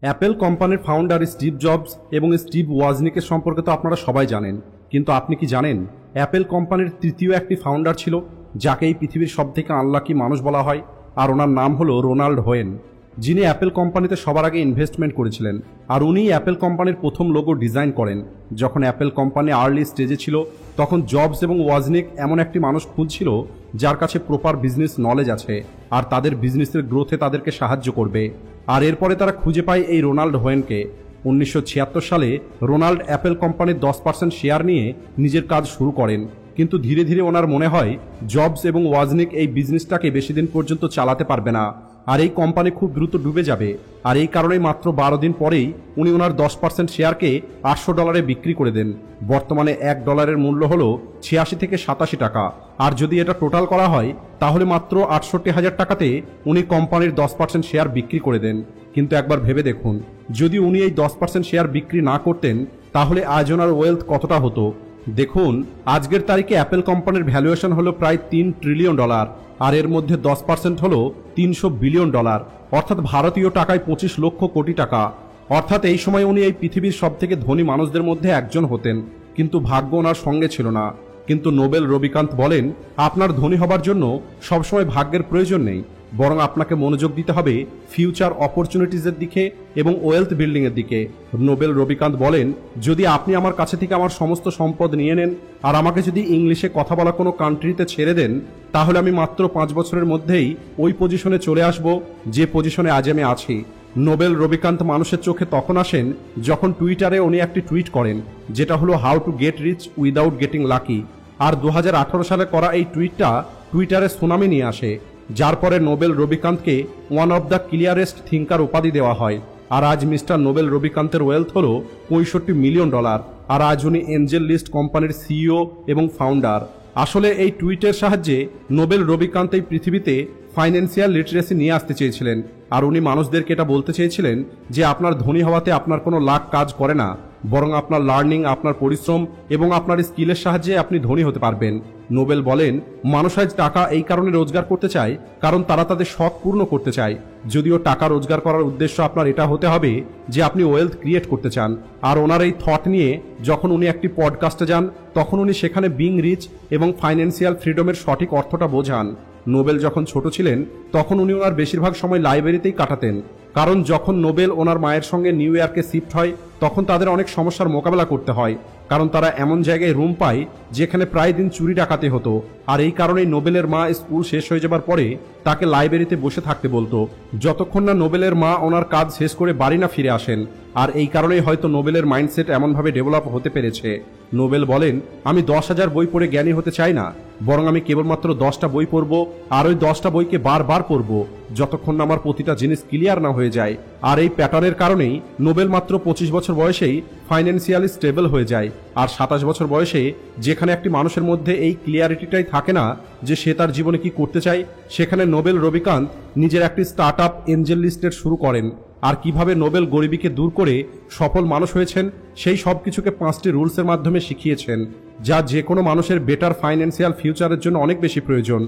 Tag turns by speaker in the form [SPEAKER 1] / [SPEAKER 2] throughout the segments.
[SPEAKER 1] Apple কোম্পানির founder Steve jobs এবং Steve ওয়াজনিকের সম্পর্কে তো আপনারা সবাই জানেন, কিন্তু আপনি কি জানেন অ্যাপেল কোম্পানির তৃতীয় একটি ফাউন্ডার ছিল যাকে এই পৃথিবীর সবথেকে আনলাকি মানুষ বলা হয়, আর ওনার নাম হলো রোনাল্ড হোয়েন, যিনি অ্যাপেল কোম্পানিতে সবার আগে ইনভেস্টমেন্ট করেছিলেন। আর উনিই অ্যাপেল কোম্পানির প্রথম লোগো ডিজাইন করেন। যখন অ্যাপেল কোম্পানি আর্লি স্টেজে ছিল তখন জবস এবং ওয়াজনিক এমন একটি মানুষ খুঁজছিল যার কাছে প্রপার বিজনেস নলেজ আছে আর তাদের বিজনেসের গ্রোথে তাদেরকে সাহায্য করবে। আর এরপরে তারা খুঁজে পায় এই রোনাল্ড হোয়েনকে। 1976 সালে রোনাল্ড অ্যাপেল কোম্পানির 10% শেয়ার নিয়ে নিজের কাজ শুরু করেন, কিন্তু ধীরে ধীরে ওনার মনে হয় জবস এবং ওয়াজনিক এই বিজনেসটাকে বেশি দিন পর্যন্ত চালাতে পারবে না আর এই কোম্পানি খুব দ্রুত ডুবে যাবে। আর এই কারণেই মাত্র 12 দিন পরেই উনি ওনার 10% শেয়ারকে $800 বিক্রি করে দেন। বর্তমানে $1 মূল্য হলো 86 থেকে 87 টাকা। আর যদি এটা টোটাল করা হয় তাহলে মাত্র 68,000 টাকাতে উনি কোম্পানির 10% শেয়ার বিক্রি করে দেন। কিন্তু একবার ভেবে দেখুন, যদি উনি এই 10% শেয়ার বিক্রি না করতেন তাহলে আজ ওনার ওয়েলথ কতটা হতো। দেখুন, আজকের তারিখে অ্যাপেল কোম্পানির ভ্যালুয়েশন হলো প্রায় $3 ট্রিলিয়ন, আর এর মধ্যে 10% হলো $300 বিলিয়ন, অর্থাৎ ভারতীয় টাকায় 25 লক্ষ কোটি টাকা। অর্থাৎ এই সময় উনি এই পৃথিবীর সবথেকে ধনী মানুষদের মধ্যে একজন হতেন, কিন্তু ভাগ্য ওনার সঙ্গে ছিল না। কিন্তু নোবেল রবিকান্ত বলেন, আপনার ধনী হবার জন্য সবসময় ভাগ্যের প্রয়োজন নেই, বরং আপনাকে মনোযোগ দিতে হবে ফিউচার অপরচুনিটিজের দিকে এবং ওয়েলথ বিল্ডিংয়ের দিকে। নোবেল রবিকান্ত বলেন, যদি আপনি আমার কাছে থেকে আমার সমস্ত সম্পদ নিয়ে নেন আর আমাকে যদি ইংলিশে কথা বলা কোনো কান্ট্রিতে ছেড়ে দেন, তাহলে আমি মাত্র 5 বছরের মধ্যেই ওই পজিশনে চলে আসব যে পজিশনে আজ আমি আছি। নোবেল রবিকান্ত মানুষের চোখে তখন আসেন যখন টুইটারে উনি একটি টুইট করেন, যেটা হলো how to get rich without getting lucky. আর 2018 সালে করা এই টুইটটা টুইটারে সুনামি নিয়ে আসে, যার পরে নোবেল রবিকান্তকে one of the clearest thinker উপাধি দেওয়া হয়। আর আজ মিস্টার নোবেল রবিকান্তের ওয়েলথ হলো $65 মিলিয়ন। আর আজ উনি এঞ্জেল লিস্ট কোম্পানির সিইও এবং ফাউন্ডার। আসলে এই টুইটের সাহায্যে নোবেল রবিকান্ত এই পৃথিবীতে ফাইন্যান্সিয়াল লিটারেসি নিয়ে আসতে চেয়েছিলেন। আর উনি মানুষদেরকে এটা বলতে চেয়েছিলেন যে আপনার ধনী হওয়াতে আপনার কোনো লাখ কাজ করে না, বরং আপনার লার্নিং, আপনার পরিশ্রম এবং আপনার স্কিলের সাহায্যে আপনি ধনী হতে পারবেন। নোবেল বলেন, মানুষ আজ টাকা এই কারণে রোজগার করতে চায় কারণ তারা তাদের শখ পূর্ণ করতে চায়। যদিও টাকা রোজগার করার উদ্দেশ্য আপনার এটা হতে হবে যে আপনি ওয়েলথ ক্রিয়েট করতে চান। আর ওনার এই থট নিয়ে যখন উনি একটি পডকাস্টে যান তখন উনি সেখানে বিং রিচ এবং ফাইন্যান্সিয়াল ফ্রিডমের সঠিক অর্থটা বোঝান। নোবেল যখন ছোট ছিলেন তখন উনি ওনার বেশিরভাগ সময় লাইব্রেরিতেই কাটাতেন, কারণ যখন নোবেল ওনার মায়ের সঙ্গে নিউ ইয়র্কে শিফট হয় তখন তাদের অনেক সমস্যার মোকাবেলা করতে হয়, কারণ তারা এমন জায়গায় রুম পায় যেখানে প্রায় দিন চুরি ডাকাতি হতো। আর এই কারণেই নোবেলের মা স্কুল শেষ হয়ে যাবার পরে তাকে লাইব্রেরিতে বসে থাকতে বলতো, যতক্ষণ না নোবেলের মা ওনার কাজ শেষ করে বাড়ি না ফিরে আসেন। আর এই কারণেই হয়তো নোবেলের মাইন্ডসেট এমনভাবে ডেভেলপ হতে পেরেছে। নোবেল বলেন, আমি 10,000 বই পড়ে জ্ঞানী হতে চাই না, বরং আমি কেবলমাত্র 10টা বই পড়ব আর ওই 10টা বইকে বারবার পড়ব যতক্ষণ না আমার প্রতিটা জিনিস ক্লিয়ার না হয়ে যায়। আর এই প্যাটার্নের কারণেই নোবেল মাত্র 25 বছর বয়সেই ফাইন্যান্সিয়ালি স্টেবল হয়ে যায়। আর 27 বছর বয়সে যেখানে একটি মানুষের মধ্যে এই ক্লিয়ারিটিটাই থাকে না যে সে তার জীবনে কি করতে চায়, সেখানে নোবেল রবিকান্ত নিজের একটি স্টার্ট আপ এঞ্জেল লিস্টেড শুরু করেন। আর কিভাবে নোবেল গরিবীকে দূর করে সফল মানুষ হয়েছেন সেই সব কিছুকে 5টি রুলসের মাধ্যমে শিখিয়েছেন, যা যে কোনো মানুষের বেটার ফাইন্যান্সিয়াল ফিউচারের জন্য অনেক বেশি প্রয়োজন।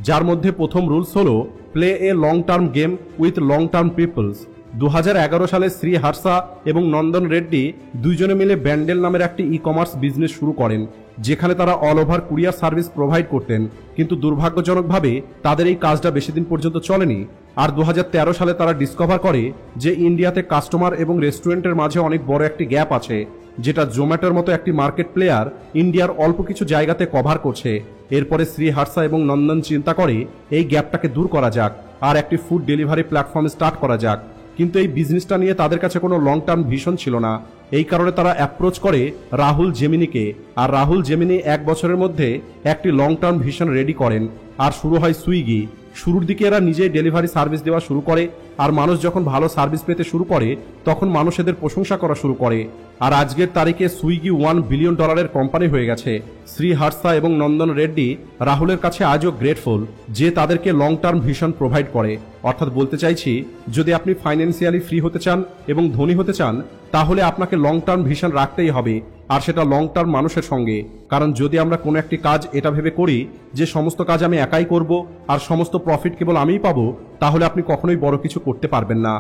[SPEAKER 1] যার মধ্যে প্রথম রুলস হলো play a long term game with long term peoples. 2011 সালে শ্রী হার্ষা এবং নন্দন রেড্ডি দুইজনে মিলে ব্যান্ডেল নামের একটি ই কমার্স বিজনেস শুরু করেন, যেখানে তারা all over courier service provide করতেন। কিন্তু দুর্ভাগ্যজনকভাবে তাদের এই কাজটা বেশি দিন পর্যন্ত চলেনি। আর 2013 সালে তারা ডিসকভার করে যে ইন্ডিয়াতে কাস্টমার এবং রেস্টুরেন্টের মাঝে অনেক বড় একটি গ্যাপ আছে, যেটা জোম্যাটোর মতো একটি মার্কেট প্লেয়ার ইন্ডিয়ার অল্প কিছু জায়গাতে কভার করছে। এরপরে শ্রী হার্ষা এবং নন্দন চিন্তা করে এই গ্যাপটাকে দূর করা যাক আর একটি ফুড ডেলিভারি প্ল্যাটফর্ম স্টার্ট করা যাক। কিন্তু এই বিজনেসটা নিয়ে তাদের কাছে কোনো লং টার্ম ভিশন ছিল না। এই কারণে তারা অ্যাপ্রোচ করে রাহুল জেমিনিকে, আর রাহুল জেমিনি 1 বছরের মধ্যে একটি লং টার্ম ভিশন রেডি করেন। আর শুরু হয় সুইগি। শুরুর দিকে এরা নিজেই ডেলিভারি সার্ভিস দেওয়া শুরু করে, আর মানুষ যখন ভালো সার্ভিস পেতে শুরু করে তখন মানুষ এদের প্রশংসা করা শুরু করে। আর আজকের তারিখে সুইগি $1 বিলিয়ন কোম্পানি হয়ে গেছে। শ্রী হার্ষা এবং নন্দন রেড্ডি রাহুলের কাছে আজও গ্রেটফুল যে তাদেরকে লং টার্ম ভিশন প্রোভাইড করে। অর্থাৎ বলতে চাইছি, যদি আপনি ফাইন্যান্সিয়ালি ফ্রি হতে চান এবং ধনী হতে চান তাহলে আপনাকে লং টার্ম ভিশন রাখতেই হবে আর সেটা লং টার্ম মানুষের সঙ্গে। কারণ যদি আমরা কোনো একটি কাজ এটা ভেবে করি যে সমস্ত কাজ আমি একাই করব আর সমস্ত প্রফিট কেবল আমিই পাবো, তাহলে আপনি কখনোই বড় কিছু করতে পারবেন না।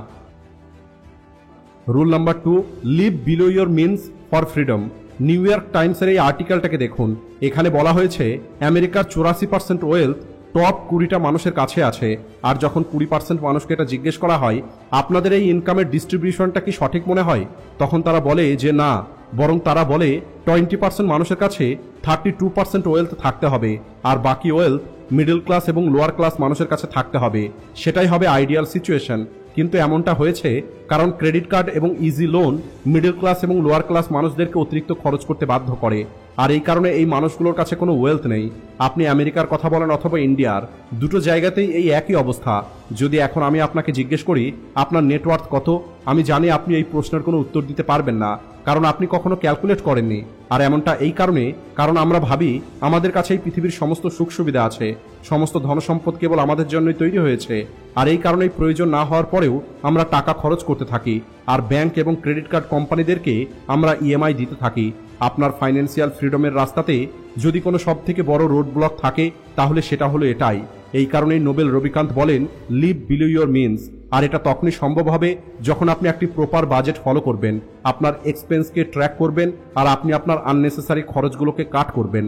[SPEAKER 1] Rule number 2, live below your means for freedom. New York টাইমসের এই আর্টিকেলটাকে দেখুন। এখানে বলা হয়েছে আমেরিকার 84% ওয়েলথ টপ 20টা মানুষের কাছে আছে। আর যখন 20% মানুষকে এটা জিজ্ঞেস করা হয় আপনাদের এই ইনকামের ডিস্ট্রিবিউশনটা কি সঠিক মনে হয়, তখন তারা বলে যে না, বরং তারা বলে 20% মানুষের কাছে 32% ওয়েলথ থাকতে হবে আর বাকি ওয়েলথ মিডল ক্লাস এবং লোয়ার ক্লাস মানুষের কাছে থাকতে হবে। সেটাই হবে আইডিয়াল সিচুয়েশন। কিন্তু এমনটা হয়েছে কারণ ক্রেডিট কার্ড এবং ইজি লোন মিডল ক্লাস এবং লোয়ার ক্লাস মানুষদেরকে অতিরিক্ত খরচ করতে বাধ্য করে। আর এই কারণে এই মানুষগুলোর কাছে কোনো ওয়েলথ নেই। আপনি আমেরিকার কথা বলেন অথবা ইন্ডিয়ার, দুটো জায়গাতেই এই একই অবস্থা। যদি এখন আমি আপনাকে জিজ্ঞেস করি আপনার নেটওয়ার্থ কত, আমি জানি আপনি এই প্রশ্নের কোনো উত্তর দিতে পারবেন না, কারণ আপনি কখনো ক্যালকুলেট করেননি। আর এমনটা এই কারণে কারণ আমরা ভাবি আমাদের কাছে এই পৃথিবীর সমস্ত সুখ সুবিধা আছে, সমস্ত ধনসম্পদ কেবল আমাদের জন্যই তৈরি হয়েছে। আর এই কারণেই প্রয়োজন না হওয়ার পরেও আমরা টাকা খরচ করতে থাকি আর ব্যাংক এবং ক্রেডিট কার্ড কোম্পানিদেরকে আমরা ইএমআই দিতে থাকি। আপনার ফাইন্যান্সিয়াল ফ্রিডমের রাস্তাতে যদি কোনো সব থেকে বড় রোড ব্লক থাকে তাহলে সেটা হলো এটাই। এই কারণেই নোবেল রবিকান্ত বলেন লিভ বিলো ইয়োর মিনস। আর এটা তখনই সম্ভব হবে যখন আপনি একটি প্রপার বাজেট ফলো করবেন, আপনার এক্সপেন্সকে ট্র্যাক করবেন আর আপনি আপনার আননেসেসারি খরচগুলোকে কাট করবেন।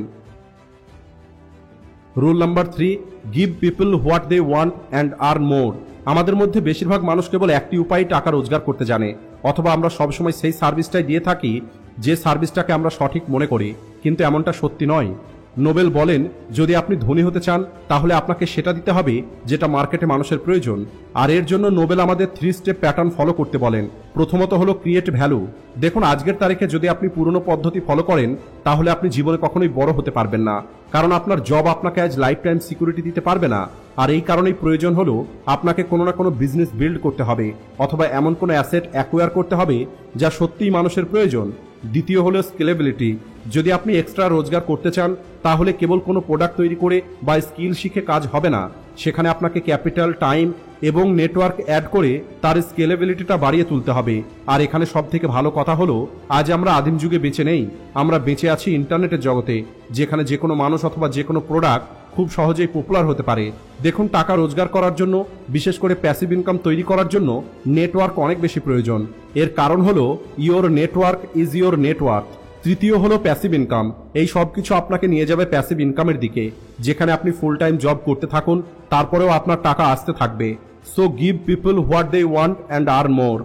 [SPEAKER 1] Rule number 3, give people what they want and earn more. আমাদের মধ্যে বেশিরভাগ মানুষ কেবল একটি উপায়ে টাকা রোজগার করতে জানে, অথবা আমরা সবসময় সেই সার্ভিসটাই দিয়ে থাকি যে সার্ভিসটাকে আমরা সঠিক মনে করি, কিন্তু এমনটা সত্যি নয়। নোবেল বলেন যদি আপনি ধনী হতে চান তাহলে আপনাকে সেটা দিতে হবে যেটা মার্কেটে মানুষের প্রয়োজন। আর এর জন্য নোবেল আমাদের 3 স্টেপ প্যাটার্ন ফলো করতে বলেন। প্রথমত হলো ক্রিয়েট ভ্যালু। দেখুন আজকের তারিখে যদি আপনি পুরনো পদ্ধতি ফলো করেন তাহলে আপনি জীবনে কখনোই বড় হতে পারবেন না, কারণ আপনার জব আপনাকে আজ লাইফ টাইম সিকিউরিটি দিতে পারবে না। আর এই কারণেই প্রয়োজন হলো আপনাকে কোনো না কোনো বিজনেস বিল্ড করতে হবে অথবা এমন কোনো অ্যাসেট অ্যাকোয়ার করতে হবে যা সত্যিই মানুষের প্রয়োজন। দ্বিতীয় হলো স্কেলেবিলিটি। যদি আপনি এক্সট্রা রোজগার করতে চান তাহলে কেবল কোনো প্রোডাক্ট তৈরি করে বা স্কিল শিখে কাজ হবে না, সেখানে আপনাকে ক্যাপিটাল, টাইম এবং নেটওয়ার্ক অ্যাড করে তার স্কেলেবিলিটিটা বাড়িয়ে তুলতে হবে। আর এখানে সব থেকে ভালো কথা হলো আজ আমরা আদিম যুগে বেঁচে নেই, আমরা বেঁচে আছি ইন্টারনেটের জগতে, যেখানে যে কোনো মানুষ অথবা যে কোনো প্রোডাক্ট খুব সহজেই পপুলার হতে পারে। দেখুন টাকা রোজগার করার জন্য, বিশেষ করে প্যাসিভ ইনকাম তৈরি করার জন্য নেটওয়ার্ক অনেক বেশি প্রয়োজন। এর কারণ হলো your network is your network. তৃতীয় হলো প্যাসিভ ইনকাম। এই সব কিছু আপনাকে নিয়ে যাবে প্যাসিভ ইনকামের দিকে, যেখানে আপনি ফুল টাইম জব করতে থাকুন তারপরেও আপনার টাকা আসতে থাকবে। So give people what they want and earn more.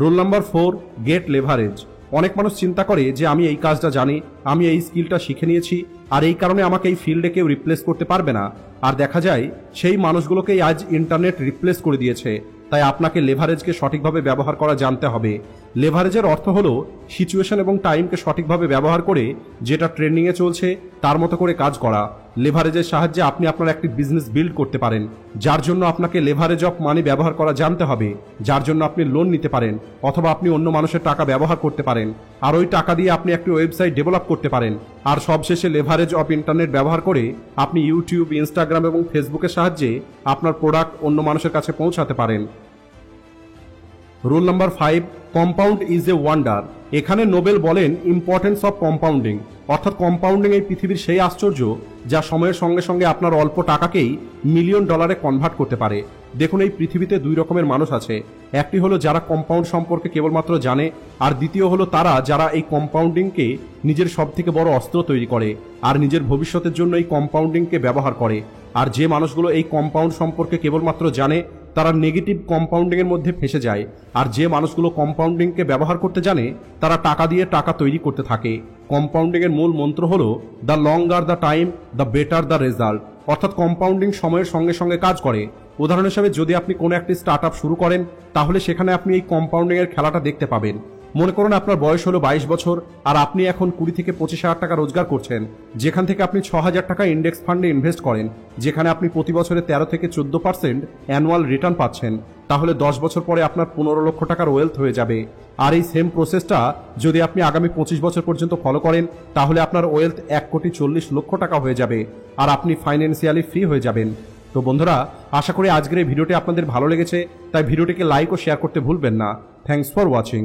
[SPEAKER 1] Rule number 4, get leverage. অনেক মানুষ চিন্তা করে যে আমি এই কাজটা জানি, আমি এই স্কিলটা শিখে নিয়েছি আর এই কারণে আমাকে এই ফিল্ডে কেউ রিপ্লেস করতে পারবে না। আর দেখা যায় সেই মানুষগুলোকেই আজ ইন্টারনেট রিপ্লেস করে দিয়েছে। তাই আপনাকে লেভারেজকে সঠিকভাবে ব্যবহার করা জানতে হবে। লেভারেজের অর্থ হলো সিচুয়েশন এবং টাইমকে সঠিকভাবে ব্যবহার করে যেটা ট্রেন্ডিংয়ে চলছে তার মতো করে কাজ করা। লেভারেজের সাহায্যে আপনি আপনার একটি বিজনেস বিল্ড করতে পারেন, যার জন্য আপনাকে লেভারেজ অফ মানি ব্যবহার করা জানতে হবে, যার জন্য আপনি লোন নিতে পারেন অথবা আপনি অন্য মানুষের টাকা ব্যবহার করতে পারেন আর ওই টাকা দিয়ে আপনি একটি ওয়েবসাইট ডেভেলপ করতে পারেন। আর সবশেষে লেভারেজ অফ ইন্টারনেট ব্যবহার করে আপনি ইউটিউব, ইনস্টাগ্রাম এবং ফেসবুকের সাহায্যে আপনার প্রোডাক্ট অন্য মানুষের কাছে পৌঁছাতে পারেন। Rule number 5, compound is a wonder. এখানে নোবেল বলেন ইম্পর্টেন্স অফ কম্পাউন্ডিং, অর্থাৎ কম্পাউন্ডিং এই পৃথিবীর সেই আশ্চর্য যা সময়ের সঙ্গে সঙ্গে আপনার অল্প টাকাকেই মিলিয়ন ডলারে কনভার্ট করতে পারে। দেখুন এই পৃথিবীতে 2 রকমের মানুষ আছে। একটি হলো যারা কম্পাউন্ড সম্পর্কে কেবলমাত্র জানে, আর দ্বিতীয় হলো তারা যারা এই কম্পাউন্ডিংকে নিজের সব থেকে বড় অস্ত্র তৈরি করে আর নিজের ভবিষ্যতের জন্য এই কম্পাউন্ডিংকে ব্যবহার করে। আর যে মানুষগুলো এই কম্পাউন্ড সম্পর্কে কেবলমাত্র জানে তারা নেগেটিভ কম্পাউন্ডিংয়ের মধ্যে ফেসে যায়। আর যে মানুষগুলো কম্পাউন্ডিংকে ব্যবহার করতে জানে তারা টাকা দিয়ে টাকা তৈরি করতে থাকে। কম্পাউন্ডিংয়ের মূল মন্ত্র হলো the longer the time the better the result, অর্থাৎ কম্পাউন্ডিং সময়ের সঙ্গে সঙ্গে কাজ করে। উদাহরণ হিসেবে যদি আপনি কোনো একটি স্টার্ট আপ শুরু করেন তাহলে সেখানে আপনি এই কম্পাউন্ডিংয়ের খেলাটা দেখতে পাবেন। মনে করুন আপনার বয়স হলো 22 বছর আর আপনি এখন 20 থেকে 25,000 টাকা রোজগার করছেন, যেখান থেকে আপনি 6,000 টাকা ইন্ডেক্স ফান্ডে ইনভেস্ট করেন, যেখানে আপনি প্রতি বছরে 13 থেকে 14% অ্যানুয়াল রিটার্ন পাচ্ছেন। তাহলে 10 বছর পরে আপনার 15 লক্ষ টাকার ওয়েলথ হয়ে যাবে। আর এই সেম প্রসেসটা যদি আপনি আগামী 25 বছর পর্যন্ত ফলো করেন তাহলে আপনার ওয়েলথ 1,40,00,000 টাকা হয়ে যাবে আর আপনি ফাইন্যান্সিয়ালি ফ্রি হয়ে যাবেন। তো বন্ধুরা, আশা করি আজকের এই ভিডিওটি আপনাদের ভালো লেগেছে, তাই ভিডিওটিকে লাইক ও শেয়ার করতে ভুলবেন না। Thanks for watching.